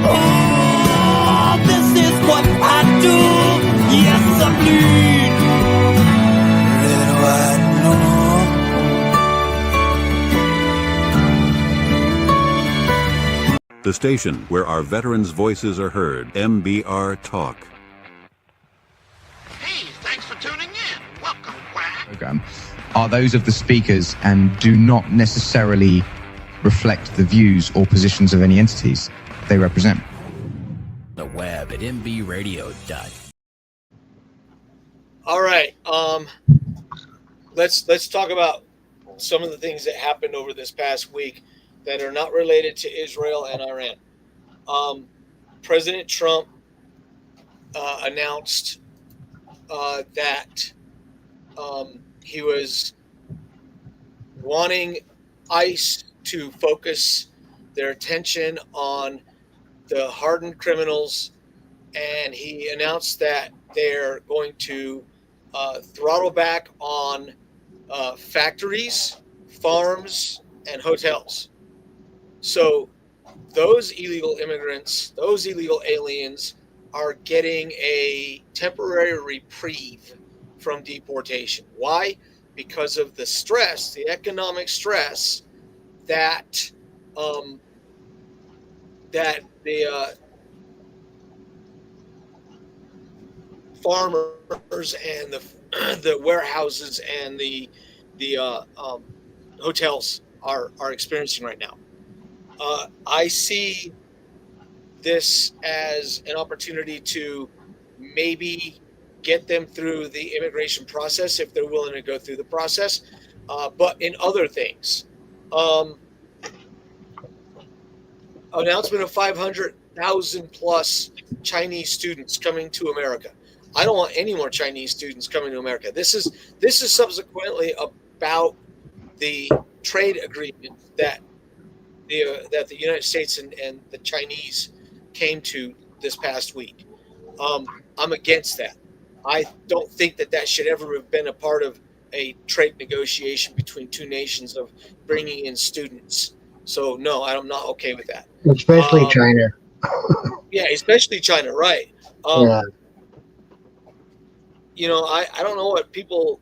Speaker 8: Oh, this is what I do. Yes, I bleed red, white,
Speaker 1: The station where our veterans' voices are heard. MBR Talk.
Speaker 2: Hey, thanks for tuning in. Welcome, Quack.
Speaker 3: Program are those of the speakers and do not necessarily reflect the views or positions of any entities they represent.
Speaker 4: The web at mbradio.com.
Speaker 5: All right. Let's talk about some of the things that happened over this past week that are not related to Israel and Iran. President Trump announced that he was wanting ICE to focus their attention on the hardened criminals, and he announced that they're going to throttle back on factories, farms, and hotels. So those illegal immigrants, those illegal aliens are getting a temporary reprieve from deportation. Why? Because of the stress, the economic stress that that the farmers and the warehouses and the hotels are experiencing right now. I see this as an opportunity to maybe get them through the immigration process if they're willing to go through the process. But in other things, announcement of 500,000 plus Chinese students coming to America. I don't want any more Chinese students coming to America. This is subsequently about the trade agreement that the United States and the Chinese came to this past week. I'm against that. I don't think that should ever have been a part of a trade negotiation between two nations of bringing in students. So no, I'm not okay with that.
Speaker 6: Especially China.
Speaker 5: Yeah, especially China, right?
Speaker 6: Yeah.
Speaker 5: You know, I don't know what people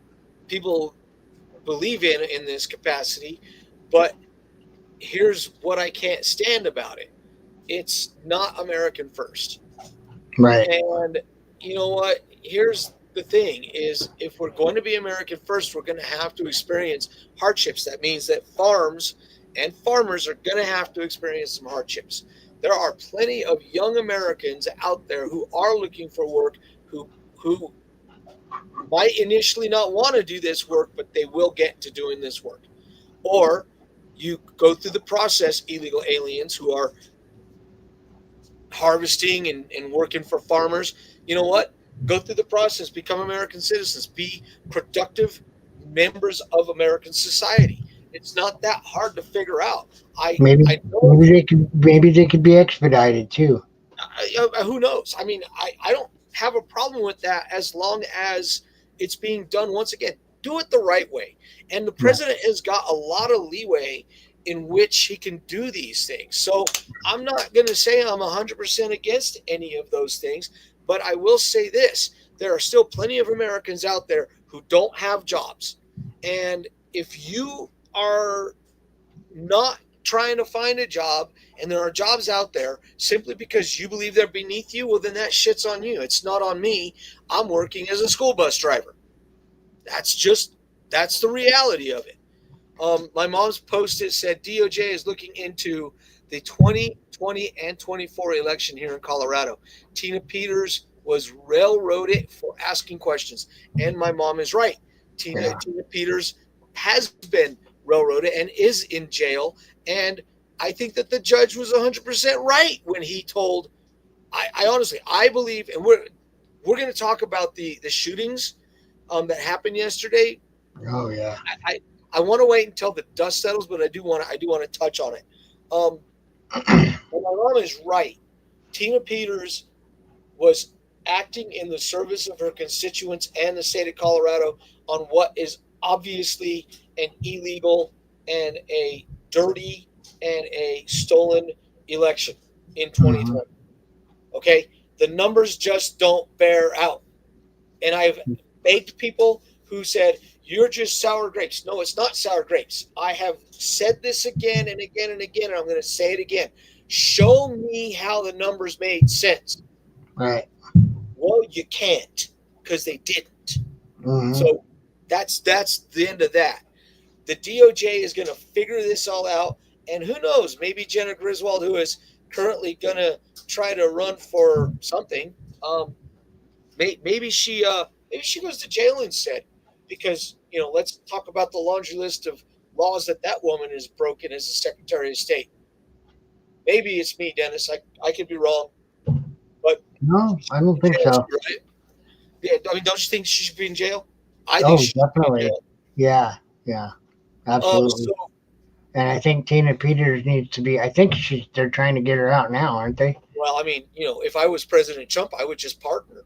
Speaker 5: believe in this capacity, but here's what I can't stand about it. It's not American first.
Speaker 6: Right.
Speaker 5: And you know what? Here's the thing is, if we're going to be American first, we're going to have to experience hardships. That means that farms and farmers are going to have to experience some hardships. There are plenty of young Americans out there who are looking for work, who might initially not want to do this work, but they will get to doing this work. Or you go through the process, illegal aliens who are harvesting and working for farmers. You know what? Go through the process, become American citizens, be productive members of American society. It's not that hard to figure out.
Speaker 6: Maybe they could be expedited too.
Speaker 5: Who knows? I mean, I don't have a problem with that as long as it's being done, once again, do it the right way. And the president has got a lot of leeway in which he can do these things. So I'm not going to say I'm 100% against any of those things, but I will say this. There are still plenty of Americans out there who don't have jobs. And if you are not trying to find a job and there are jobs out there simply because you believe they're beneath you, well, then that shit's on you. It's not on me. I'm working as a school bus driver. That's the reality of it. My mom's posted said DOJ is looking into the 2020 and 24 election here in Colorado. Tina Peters was railroaded for asking questions. And my mom is right. Tina Peters has been railroaded and is in jail. And I think that the judge was 100% right when he told, I honestly, I believe, and we're going to talk about the shootings that happened yesterday.
Speaker 6: Oh yeah.
Speaker 5: I want to wait until the dust settles, but I do want to touch on it. My mom is right. Tina Peters was acting in the service of her constituents and the state of Colorado on what is obviously an illegal and a dirty and a stolen election. in 2020. Okay? The numbers just don't bear out. And I've begged people who said, you're just sour grapes. No, it's not sour grapes. I have said this again and again and again, and I'm going to say it again. Show me how the numbers made sense.
Speaker 6: Right.
Speaker 5: Well, you can't, because they didn't.
Speaker 6: Mhm.
Speaker 5: So that's the end of that. The DOJ is going to figure this all out, and who knows? Maybe Jenna Griswold, who is currently going to try to run for something, maybe she goes to jail instead, because let's talk about the laundry list of laws that woman has broken as the Secretary of State. Maybe it's me, Dennis. I could be wrong, but
Speaker 6: No, I don't think so.
Speaker 5: right? Yeah, I mean, don't you think she should be in jail? I
Speaker 6: Oh,
Speaker 5: think she should be in
Speaker 6: definitely.
Speaker 5: jail.
Speaker 6: Yeah, absolutely.
Speaker 5: So
Speaker 6: And I think Tina Peters needs to be. I think they're trying to get her out now, aren't they?
Speaker 5: well, I mean, if I was President Trump, I would just pardon her.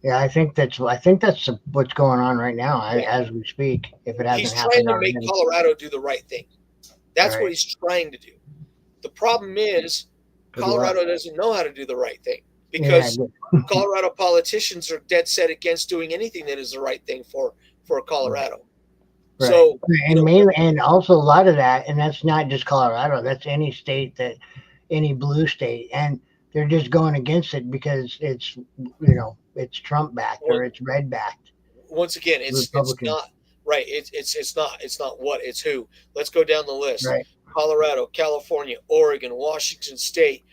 Speaker 6: Yeah, I think that's what's going on right now as we speak. If it hasn't
Speaker 5: He's
Speaker 6: happened
Speaker 5: trying to
Speaker 6: already.
Speaker 5: make Colorado do the right thing. That's
Speaker 6: Right.
Speaker 5: what he's trying to do. The problem is
Speaker 6: Good luck.
Speaker 5: Colorado doesn't know how to do the right thing, because Colorado politicians are dead set against doing anything that is the right thing for Colorado.
Speaker 6: Right.
Speaker 5: So
Speaker 6: and also a lot of that, and that's not just Colorado. That's any state any blue state, and they're just going against it because it's it's Trump backed or it's red backed.
Speaker 5: once again, it's not right. It's not what, it's who. Let's go down the list.
Speaker 6: Right.
Speaker 5: Colorado, California, Oregon, Washington State,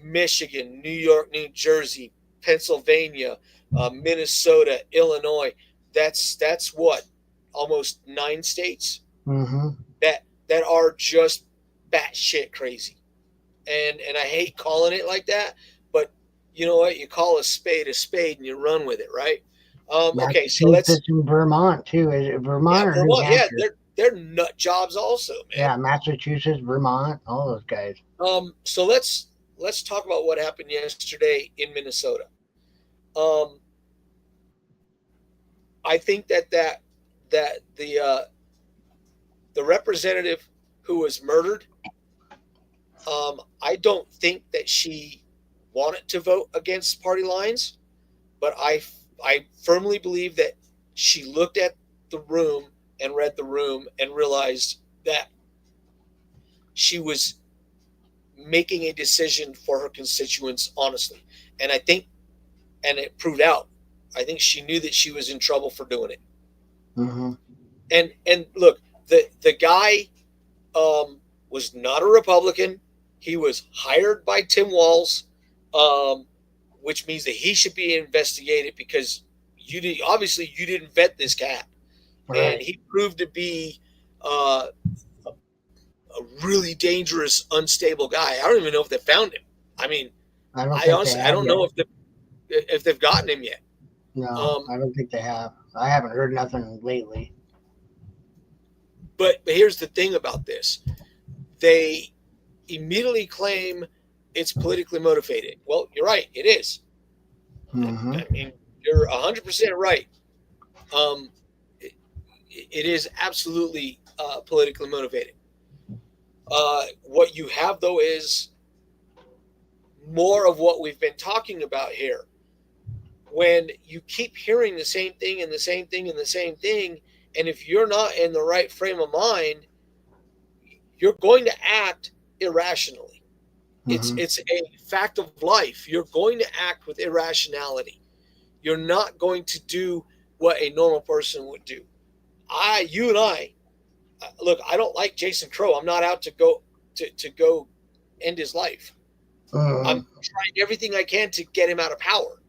Speaker 5: Michigan, New York, New Jersey, Pennsylvania, Minnesota, Illinois. That's what, almost 9 states
Speaker 6: Mm-hmm.
Speaker 5: that are just batshit crazy. And I hate calling it like that, but you know what? You call a spade and you run with it, right? Okay, so let's.
Speaker 6: Massachusetts and Vermont too. Is it Vermont or New
Speaker 5: Vermont, yeah,
Speaker 6: Hampshire?
Speaker 5: they're nut jobs also, man.
Speaker 6: Yeah, Massachusetts, Vermont, all those guys.
Speaker 5: So let's talk about what happened yesterday in Minnesota. I think that the representative who was murdered, I don't think that she wanted to vote against party lines, but I firmly believe that she looked at the room and read the room and realized that she was making a decision for her constituents honestly. And I think, and it proved out, I think she knew that she was in trouble for doing it.
Speaker 6: Mm-hmm.
Speaker 5: And look, the guy was not a Republican. He was hired by Tim Walz, which means that he should be investigated, because obviously you didn't vet this cat.
Speaker 6: Right.
Speaker 5: And he proved to be a really dangerous, unstable guy. I don't even know if they found him. I mean, I don't know if they've gotten him yet.
Speaker 6: No, I don't think they have. I haven't heard nothing lately.
Speaker 5: But here's the thing about this. They immediately claim it's politically motivated. Well, you're right. It is.
Speaker 6: Mm-hmm.
Speaker 5: I mean, you're 100% right. It is absolutely politically motivated. What you have, though, is more of what we've been talking about here. When you keep hearing the same thing and the same thing and the same thing, and if you're not in the right frame of mind, you're going to act irrationally.
Speaker 6: Mm-hmm.
Speaker 5: It's a fact of life. You're going to act with irrationality. You're not going to do what a normal person would do. You and I, look, I don't like Jason Crow. I'm not out to go end his life. I'm trying everything I can to get him out of power.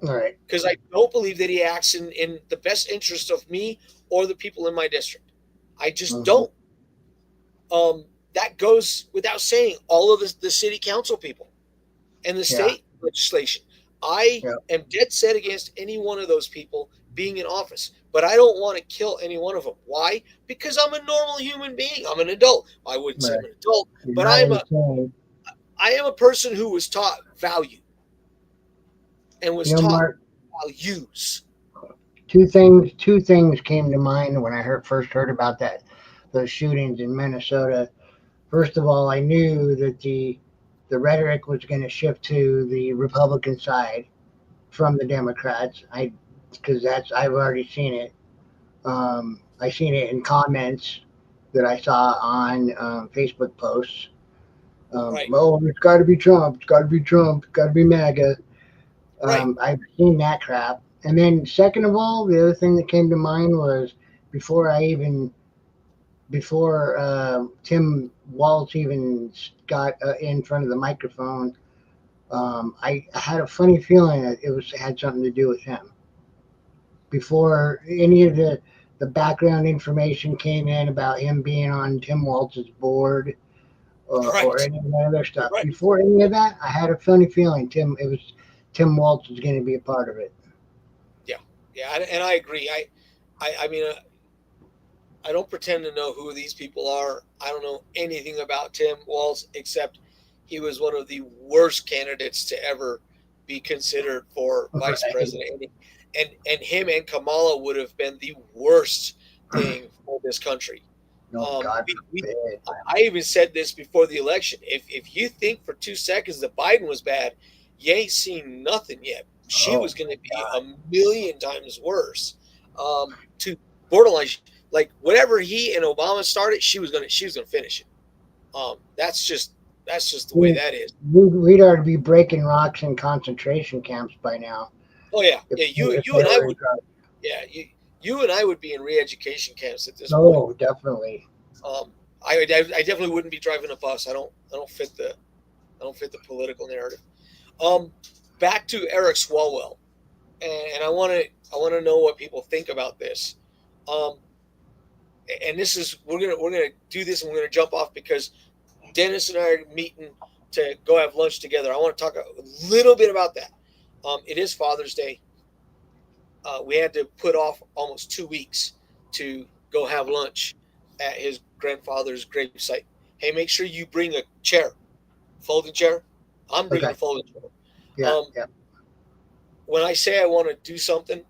Speaker 6: All right.
Speaker 5: Because I don't believe that he acts in the best interest of me or the people in my district. I just don't. That goes without saying. All of the city council people and the state legislation. I am dead set against any one of those people being in office. But I don't want to kill any one of them. Why? Because I'm a normal human being. I'm an adult. I wouldn't say I'm an adult, but I am a person who was taught value and was taught values.
Speaker 6: Two things came to mind when I first heard about those shootings in Minnesota. First of all, I knew that the the rhetoric was going to shift to the Republican side from the Democrats. Because I've already seen it. I seen it in comments that I saw on Facebook posts.
Speaker 5: Right.
Speaker 6: Oh, it's got to be Trump. It's got to be Trump. It's got to be MAGA.
Speaker 5: Right.
Speaker 6: I've seen that crap. And then, second of all, the other thing that came to mind was before Tim Walz even got in front of the microphone, I had a funny feeling that had something to do with him. Before any of the background information came in about him being on Tim Walz's board or any of that other stuff.
Speaker 5: Right.
Speaker 6: Before any of that, I had a funny feeling Tim Walz was going to be a part of it.
Speaker 5: Yeah, and I agree. I mean, I don't pretend to know who these people are. I don't know anything about Tim Walz except he was one of the worst candidates to ever be considered for vice president. And him and Kamala would have been the worst thing for this country.
Speaker 6: God
Speaker 5: I even said this before the election. If you think for 2 seconds that Biden was bad, you ain't seen nothing yet. She was going to be a million times worse. To borderline, like whatever he and Obama started, she was going to finish it. That's just the way that is.
Speaker 6: We'd already be breaking rocks in concentration camps by now.
Speaker 5: Oh yeah, you and I would. Yeah, you and I would be in re-education camps at this point.
Speaker 6: Oh, definitely.
Speaker 5: I definitely wouldn't be driving a bus. I don't fit the political narrative. Back to Eric Swalwell, and I want to know what people think about this. And this is we're gonna do this, and we're gonna jump off because Dennis and I are meeting to go have lunch together. I want to talk a little bit about that. It is Father's Day. We had to put off almost 2 weeks to go have lunch at his grandfather's gravesite. Hey, make sure you bring a chair, folding chair. I'm bringing a folding chair.
Speaker 6: Yeah.
Speaker 5: When I say I want to do something,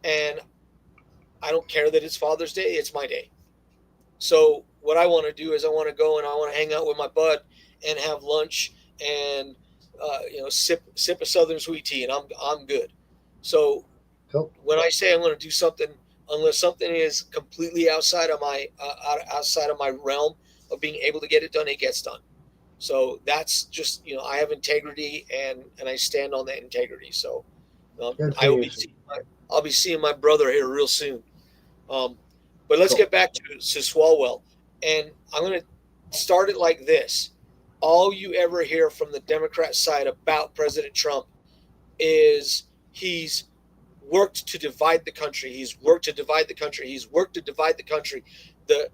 Speaker 5: and I don't care that it's Father's Day, it's my day. So what I want to do is I want to go and I want to hang out with my bud and have lunch and sip a Southern sweet tea, and I'm good. So when I say I'm going to do something, unless something is completely outside of my realm of being able to get it done, it gets done. So that's just I have integrity and I stand on that integrity. So I'll be seeing my brother here real soon. But let's get back to Swalwell, and I'm going to start it like this. All you ever hear from the Democrat side about President Trump is he's worked to divide the country. He's worked to divide the country. He's worked to divide the country. The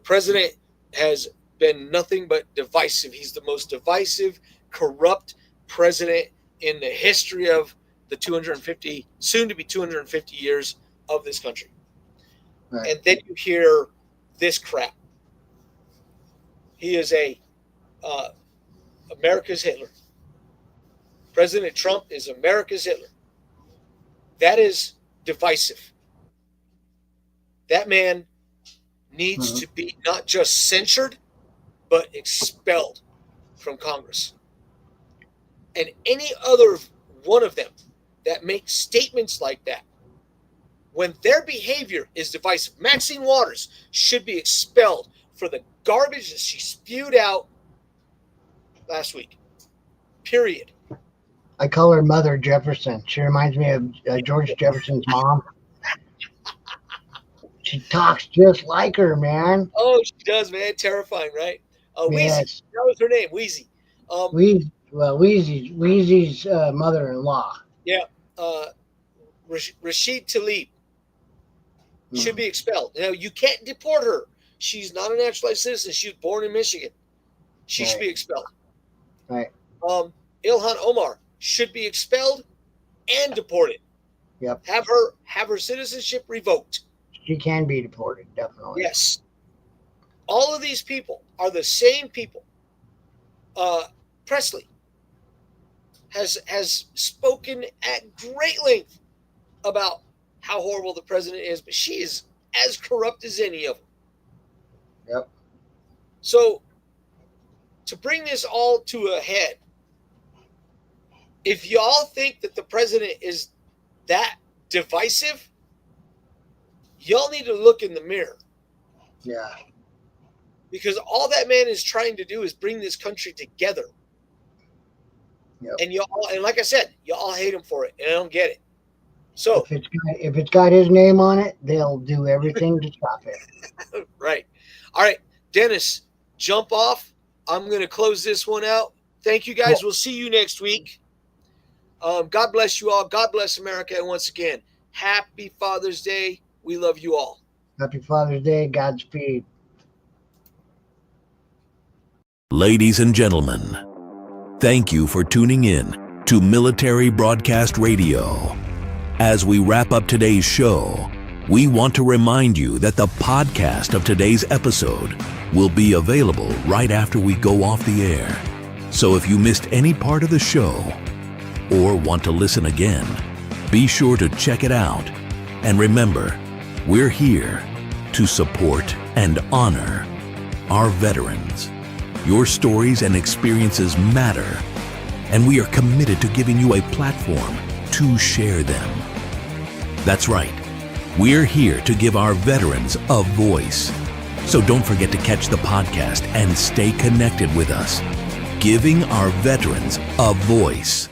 Speaker 5: president has been nothing but divisive. He's the most divisive, corrupt president in the history of the 250, soon to be 250 years of this country. Right. And then you hear this crap. He is America's Hitler. President Trump is America's Hitler. That is divisive. That man needs to be not just censured, but expelled from Congress. And any other one of them that makes statements like that, when their behavior is divisive, Maxine Waters should be expelled for the garbage that she spewed out last week. Period.
Speaker 6: I call her Mother Jefferson. She reminds me of George Jefferson's mom. She talks just like her, man.
Speaker 5: Oh, she does, man. Terrifying, right? Wheezy. That was her name, Wheezy.
Speaker 6: Wheezy's mother-in-law.
Speaker 5: Yeah. Rashid Tlaib should be expelled. Now, you can't deport her. She's not a naturalized citizen. She was born in Michigan. She should be expelled.
Speaker 6: Right.
Speaker 5: Ilhan Omar should be expelled and deported.
Speaker 6: Yep.
Speaker 5: Have her citizenship revoked.
Speaker 6: She can be deported, definitely.
Speaker 5: Yes. All of these people are the same people. Presley has spoken at great length about how horrible the president is, but she is as corrupt as any of them.
Speaker 6: Yep.
Speaker 5: So to bring this all to a head, if y'all think that the president is that divisive, y'all need to look in the mirror.
Speaker 6: Yeah.
Speaker 5: Because all that man is trying to do is bring this country together.
Speaker 6: Yep.
Speaker 5: And y'all, and like I said, y'all hate him for it, and I don't get it. So
Speaker 6: if it's got his name on it, they'll do everything to stop it.
Speaker 5: right. All right, Dennis, jump off. I'm going to close this one out. Thank you, guys. We'll see you next week. God bless you all. God bless America. And once again, happy Father's Day. We love you all.
Speaker 6: Happy Father's Day. Godspeed.
Speaker 9: Ladies and gentlemen, thank you for tuning in to Military Broadcast Radio. As we wrap up today's show, we want to remind you that the podcast of today's episode will be available right after we go off the air. So if you missed any part of the show or want to listen again, be sure to check it out. And remember, we're here to support and honor our veterans. Your stories and experiences matter, and we are committed to giving you a platform to share them. That's right. We're here to give our veterans a voice. So don't forget to catch the podcast and stay connected with us. Giving our veterans a voice.